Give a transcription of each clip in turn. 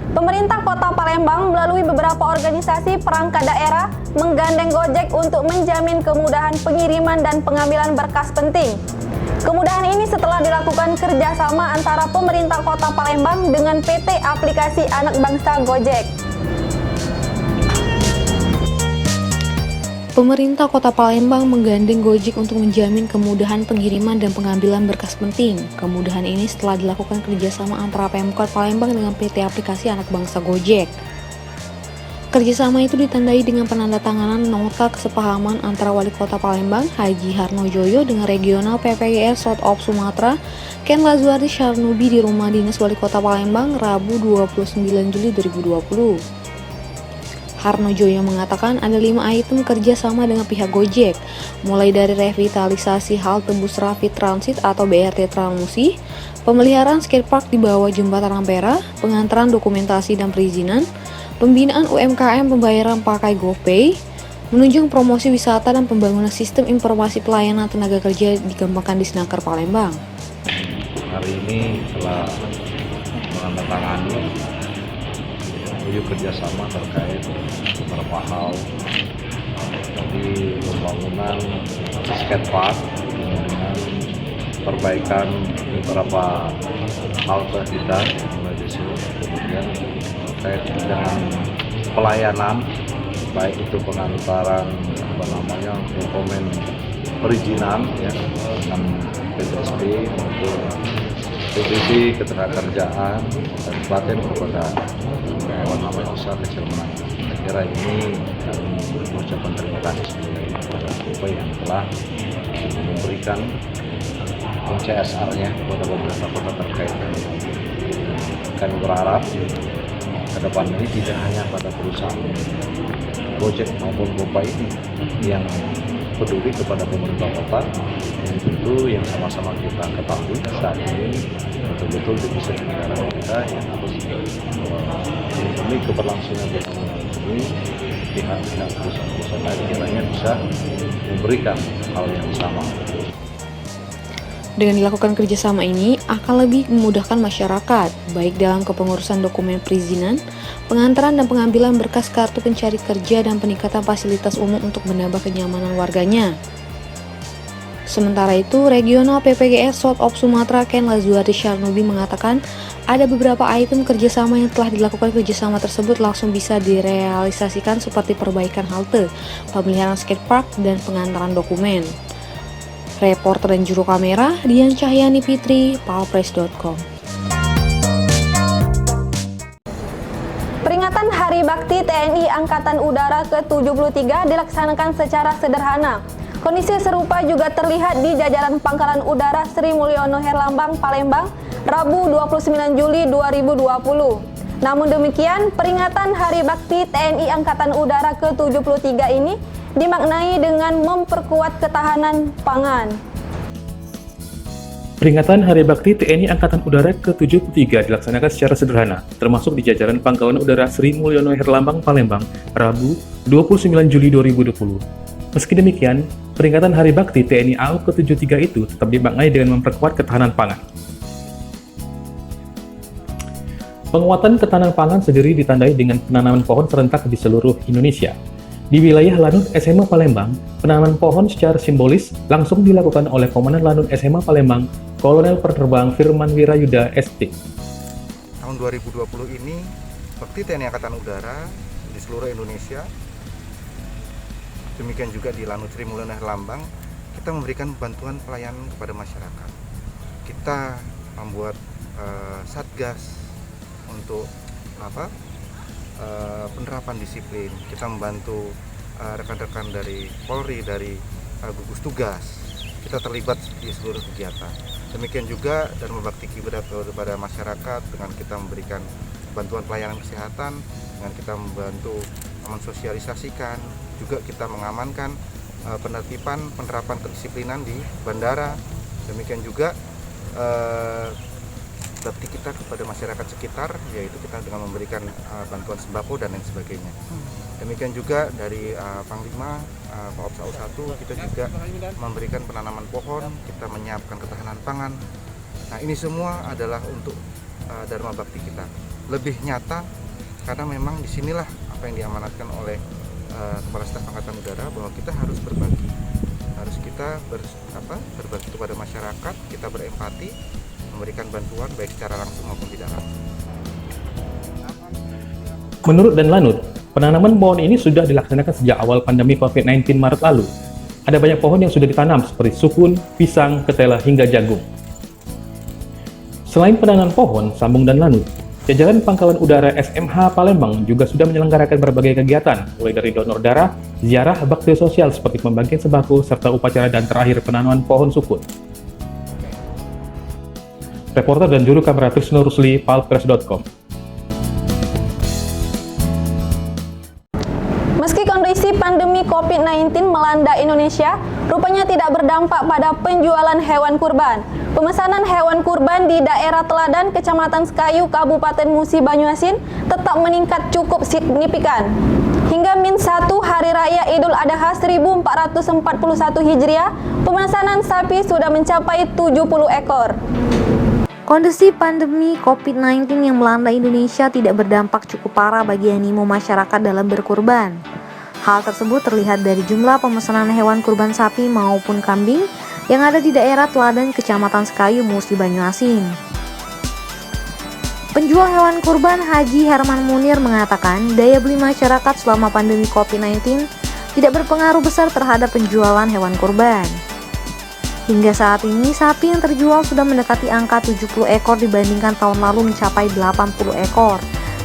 Pemerintah Kota Palembang melalui beberapa organisasi perangkat daerah menggandeng Gojek untuk menjamin kemudahan pengiriman dan pengambilan berkas penting. Kemudahan ini setelah dilakukan kerjasama antara pemerintah Kota Palembang dengan PT Aplikasi Anak Bangsa Gojek. Pemerintah Kota Palembang menggandeng Gojek untuk menjamin kemudahan pengiriman dan pengambilan berkas penting. Kemudahan ini setelah dilakukan kerjasama antara Pemkot Palembang dengan PT Aplikasi Anak Bangsa Gojek. Kerjasama itu ditandai dengan penandatanganan nota kesepahaman antara Wali Kota Palembang, Haji Harnojoyo, dengan Regional PPGR South of Sumatra, Ken Lazuardi Syarnubi di Rumah Dinas Wali Kota Palembang, Rabu 29 Juli 2020. Harnojoyo mengatakan ada 5 item kerjasama dengan pihak Gojek, mulai dari revitalisasi halte bus rapid transit atau BRT Transmusi, pemeliharaan skatepark di bawah jembatan Ampera, pengantaran dokumentasi dan perizinan, pembinaan UMKM pembayaran pakai GoPay, menunjang promosi wisata dan pembangunan sistem informasi pelayanan tenaga kerja dikembangkan di Snaker Palembang. Hari ini telah menandatangani kerjasama terkait beberapa hal di pembangunan skatepark dengan perbaikan beberapa halte kita mulai di sini, kemudian terkait dengan pelayanan baik itu pengantaran dokumen perizinan ya dengan PTSP maupun PBB ketenagakerjaan dan pelatihan kepada usaha kecil menengah. Saya kira ini kami mengucapkan terima kasih kepada BPI yang telah memberikan CSR-nya kepada beberapa kota terkait. Kami berharap ke depan ini tidak hanya pada perusahaan Gojek maupun GoPay ini yang peduli kepada pemerintah kota, yang tentu yang sama-sama kita ketahui saat ini betul-betul divisi negara kita yang harus demi keberlangsungan pembangunan ini, pihak-pihak perusahaan-perusahaan lain kiranya bisa memberikan hal yang sama. Dengan dilakukan kerjasama ini akan lebih memudahkan masyarakat, baik dalam kepengurusan dokumen perizinan, pengantaran dan pengambilan berkas kartu pencari kerja dan peningkatan fasilitas umum untuk menambah kenyamanan warganya. Sementara itu, Regional PPGS South of Sumatra Ken Lazuardi Syarnubi mengatakan ada beberapa item kerjasama yang telah dilakukan kerjasama tersebut langsung bisa direalisasikan seperti perbaikan halte, pemeliharaan skatepark, dan pengantaran dokumen. Reporter dan juru kamera Dian Cahyani Fitri, palpres.com. Peringatan Hari Bakti TNI Angkatan Udara ke-73 dilaksanakan secara sederhana. Kondisi serupa juga terlihat di jajaran Pangkalan Udara Sri Mulyono Herlambang, Palembang, Rabu 29 Juli 2020. Namun demikian, peringatan Hari Bakti TNI Angkatan Udara ke-73 ini dimaknai dengan memperkuat ketahanan pangan. Peringatan Hari Bakti TNI Angkatan Udara ke-73 dilaksanakan secara sederhana, termasuk di jajaran Pangkalan Udara Sri Mulyono Herlambang, Palembang, Rabu 29 Juli 2020. Meski demikian, peringatan Hari Bakti TNI AU ke-73 itu tetap dimaknai dengan memperkuat ketahanan pangan. Penguatan ketahanan pangan sendiri ditandai dengan penanaman pohon serentak di seluruh Indonesia. Di wilayah Lanut SMA Palembang, penanaman pohon secara simbolis langsung dilakukan oleh Komandan Lanut SMA Palembang, Kolonel Penerbang Firman Wirayuda ST. Tahun 2020 ini, Bakti TNI Angkatan Udara di seluruh Indonesia, demikian juga di Lanut Sri Mulyono Herlambang, kita memberikan bantuan pelayanan kepada masyarakat. Kita membuat satgas untuk penerapan disiplin. Kita membantu rekan-rekan dari Polri, dari gugus tugas. Kita terlibat di seluruh kegiatan. Demikian juga Dharma Bakti kepada masyarakat dengan kita memberikan bantuan pelayanan kesehatan, dengan kita membantu mensosialisasikan, juga kita mengamankan penertiban penerapan kedisiplinan di bandara. Demikian juga bakti kita kepada masyarakat sekitar, yaitu kita dengan memberikan bantuan sembako dan lain sebagainya. Demikian juga dari Panglima Koopsa 1, kita juga memberikan penanaman pohon, kita menyiapkan ketahanan pangan. Nah, ini semua adalah untuk Dharma Bakti kita. Lebih nyata karena memang disinilah apa yang diamanatkan oleh Kepala Staf Angkatan Udara, bahwa kita harus berbagi, berbagi kepada masyarakat, kita berempati, memberikan bantuan baik secara langsung maupun tidak langsung. Menurut Dan Lanut, penanaman pohon ini sudah dilaksanakan sejak awal pandemi COVID-19 Maret lalu. Ada banyak pohon yang sudah ditanam seperti sukun, pisang, ketela, hingga jagung. Selain penanaman pohon, sambung Dan Lanut, jajaran Pangkalan Udara SMH Palembang juga sudah menyelenggarakan berbagai kegiatan, mulai dari donor darah, ziarah, bakti sosial seperti pembagian sembako, serta upacara dan terakhir penanaman pohon sukun. Reporter dan juru kamera Trisno Rusli, palpress.com. Meski kondisi pandemi COVID-19 melanda Indonesia, rupanya tidak berdampak pada penjualan hewan kurban. Pemesanan hewan kurban di daerah Teladan, Kecamatan Sekayu, Kabupaten Musi Banyuasin tetap meningkat cukup signifikan. Hingga Min-1 Hari Raya Idul Adha 1441 Hijriah, pemesanan sapi sudah mencapai 70 ekor. Kondisi pandemi COVID-19 yang melanda Indonesia tidak berdampak cukup parah bagi animo masyarakat dalam berkurban. Hal tersebut terlihat dari jumlah pemesanan hewan kurban sapi maupun kambing yang ada di daerah Teladan, Kecamatan Sekayu, Musi Banyuasin. Penjual hewan kurban Haji Herman Munir mengatakan daya beli masyarakat selama pandemi COVID-19 tidak berpengaruh besar terhadap penjualan hewan kurban. Hingga saat ini, sapi yang terjual sudah mendekati angka 70 ekor dibandingkan tahun lalu mencapai 80 ekor.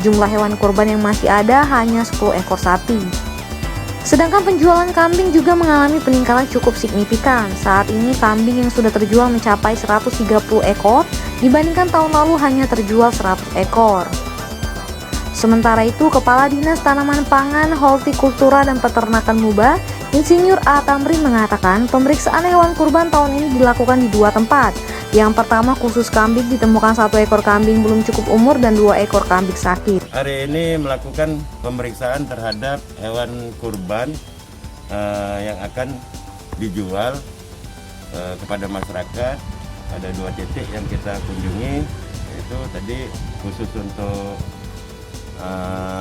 Jumlah hewan kurban yang masih ada hanya 10 ekor sapi. Sedangkan penjualan kambing juga mengalami peningkatan cukup signifikan. Saat ini kambing yang sudah terjual mencapai 130 ekor dibandingkan tahun lalu hanya terjual 100 ekor. Sementara itu, Kepala Dinas Tanaman Pangan, Hortikultura dan Peternakan Muba, Insinyur A. Tamrin mengatakan pemeriksaan hewan kurban tahun ini dilakukan di 2 tempat. Yang pertama, khusus kambing ditemukan 1 ekor kambing belum cukup umur dan 2 ekor kambing sakit. Hari ini melakukan pemeriksaan terhadap hewan kurban yang akan dijual kepada masyarakat. Ada 2 titik yang kita kunjungi, yaitu tadi khusus untuk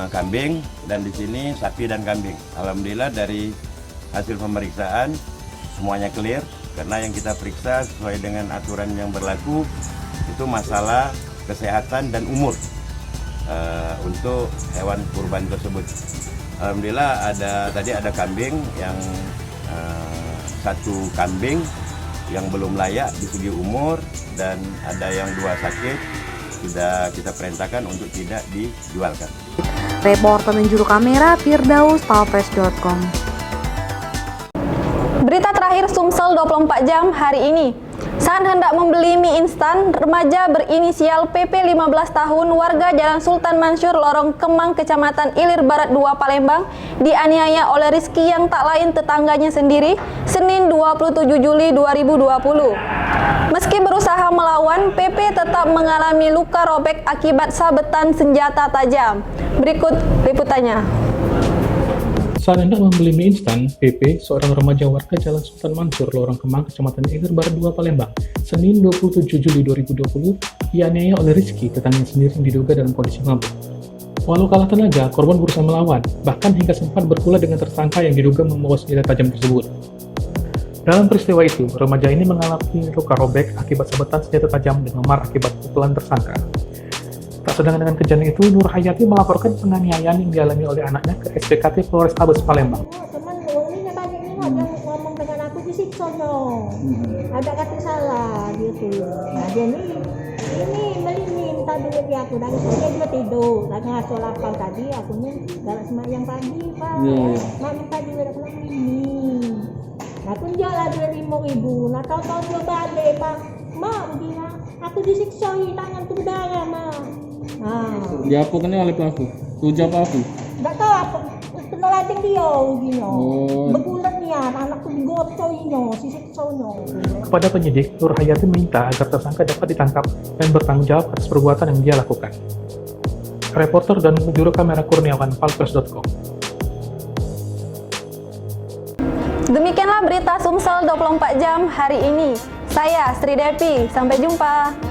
kambing dan di sini sapi dan kambing. Alhamdulillah dari hasil pemeriksaan semuanya clear, karena yang kita periksa sesuai dengan aturan yang berlaku itu masalah kesehatan dan umur untuk hewan kurban tersebut. Alhamdulillah tadi ada kambing yang 1 kambing yang belum layak di segi umur dan ada yang 2 sakit, sudah kita perintahkan untuk tidak dijualkan. Reporter dan juru kamera Firdaus, palpress.com. Berita terakhir Sumsel 24 jam hari ini. Saat hendak membeli mie instan, remaja berinisial PP 15 tahun warga Jalan Sultan Mansur, Lorong Kemang, Kecamatan Ilir Barat 2, Palembang, dianiaya oleh Rizky yang tak lain tetangganya sendiri, Senin 27 Juli 2020. Meski berusaha melawan, PP tetap mengalami luka robek akibat sabetan senjata tajam. Berikut liputannya. Saat hendak membeli mie instan, PP, seorang remaja warga Jalan Sultan Mansur, Lorong Kemang, Kecamatan Ilir Barat 2, Palembang, Senin 27 Juli 2020, dianiaya oleh Rizky, tetangganya sendiri yang diduga dalam kondisi mabuk. Walau kalah tenaga, korban berusaha melawan, bahkan hingga sempat berkulah dengan tersangka yang diduga membawa senjata tajam tersebut. Dalam peristiwa itu, remaja ini mengalami luka robek akibat sabetan senjata tajam dan memar akibat pukulan tersangka. Tak sedang dengan kejadian itu, Nur Hayati melaporkan penganiayaan yang dialami oleh anaknya ke SPKT Polrestabes Palembang. Teman ini banyak ini ngomong dengan aku disiksa no. Ada kata salah gitu. Nah dia ini minta duit di aku dan saya juga tidur. Dan ngasih lapar tadi aku nih galak semayang pagi pak. Mak minta duit aku ini. Nah aku jual lah 5.000. Nah tahu-tahu dia balik pak. Mak begini aku disiksa tangan tu berdarah mak. Diapakan oleh pelaku? Tujuh pelaku? Enggak tahu apa. Penelading dia begini. Berbulan niat anak tu digotongnya, sisiksonya. Kepada penyidik, Nur Hayati meminta agar tersangka dapat ditangkap dan bertanggung jawab atas perbuatan yang dia lakukan. Reporter dan juru kamera Kurniawan, palpress.com. Demikianlah berita Sumsel 24 jam hari ini. Saya Sri Devi, sampai jumpa.